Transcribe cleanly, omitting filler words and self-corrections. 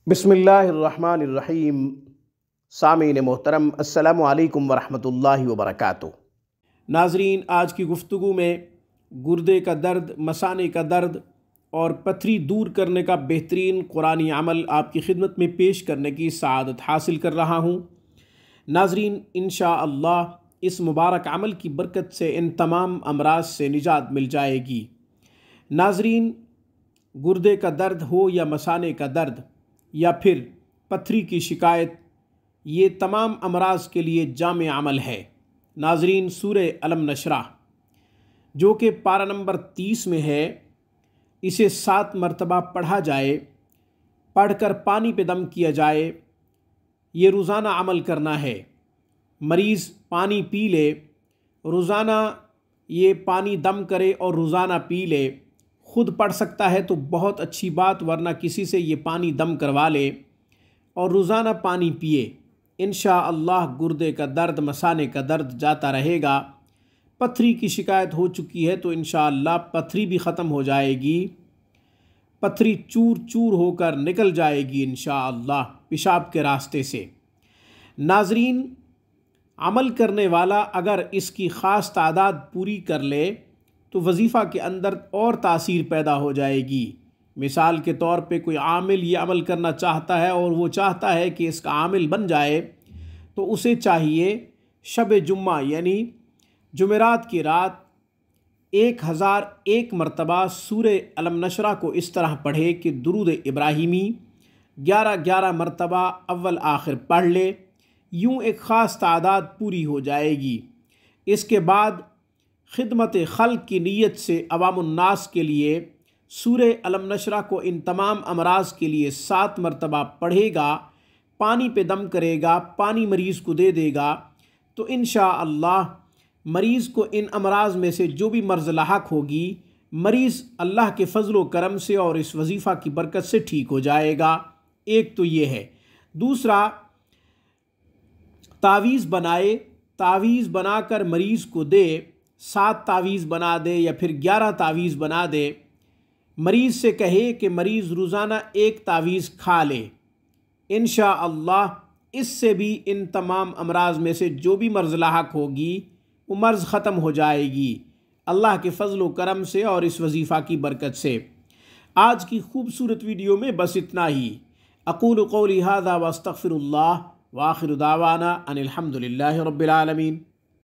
बिस्मिल्लाहिर्रहमानिर्रहीम। सामीन मोहतरम, अस्सलामु अलैकुम वरहमतुल्लाहि वबरकातुहू। नाज़रीन, आज की गुफ्तगू में गुर्दे का दर्द, मसाने का दर्द और पथरी दूर करने का बेहतरीन कुरानी अमल आपकी खिदमत में पेश करने की सआदत हासिल कर रहा हूँ। नाज़रीन, इंशाअल्लाह इस मुबारक अमल की बरकत से इन तमाम अमराज से निजात मिल जाएगी। नाज़रीन, गुर्दे का दर्द हो या मसाने का दर्द या फिर पथरी की शिकायत, ये तमाम अमराज के लिए जामे अमल है। नाज़रीन, सूरे अलम नशरा जो कि पारा नंबर 30 में है, इसे 7 मरतबा पढ़ा जाए, पढ़कर पानी पे दम किया जाए। ये रोज़ाना अमल करना है। मरीज़ पानी पी ले, रोज़ाना ये पानी दम करे और रोज़ाना पी ले। खुद पढ़ सकता है तो बहुत अच्छी बात, वरना किसी से ये पानी दम करवा ले और रोज़ाना पानी पिए। इंशाअल्लाह गुर्दे का दर्द, मसाने का दर्द जाता रहेगा। पथरी की शिकायत हो चुकी है तो इंशाअल्लाह पथरी भी ख़त्म हो जाएगी। पथरी चूर चूर होकर निकल जाएगी इंशाअल्लाह पेशाब के रास्ते से। नाज़रीन, अमल करने वाला अगर इसकी ख़ास तादाद पूरी कर ले तो वजीफ़ा के अंदर और तासीर पैदा हो जाएगी। मिसाल के तौर पे कोई आमिल ये अमल करना चाहता है और वो चाहता है कि इसका आमिल बन जाए, तो उसे चाहिए शब जुम्मा यानी जुमेरात की रात 1001 मरतबा सूरे अलम नशरा को इस तरह पढ़े कि दुरूद इब्राहिमी 11 मरतबा अव्वल आखिर पढ़ ले। यूँ एक ख़ास तादाद पूरी हो जाएगी। इसके बाद खिदमत खल्क की नीयत से अवामुन्नास के लिए सूरे अलम नशरा को इन तमाम अमराज के लिए 7 मरतबा पढ़ेगा, पानी पे दम करेगा, पानी मरीज़ को दे देगा, तो इंशाअल्लाह मरीज़ को इन अमराज में से जो भी मर्ज़ लाहक होगी, मरीज़ अल्लाह के फ़ज़ल व करम से और इस वजीफ़ा की बरकत से ठीक हो जाएगा। एक तो ये है। दूसरा, तावीज़ बनाए, तावीज़ बनाकर मरीज़ को दे। 7 तावीज़ बना दे या फिर 11 तावीज़ बना दे। मरीज़ से कहे कि मरीज़ रोज़ाना 1 तावीज़ खा ले। इंशाअल्लाह इससे भी इन तमाम अमराज में से जो भी मर्ज़ लाहक होगी वो मर्ज़ ख़त्म हो जाएगी अल्लाह के फ़ज़ल व करम से और इस वजीफ़ा की बरकत से। आज की खूबसूरत वीडियो में बस इतना ही। अक़ूलु क़ौली हाज़ा व अस्तग़फ़िरुल्लाह व आख़िरु दावाना अनिल हम्दुलिल्लाहि रब्बिल आलमीन।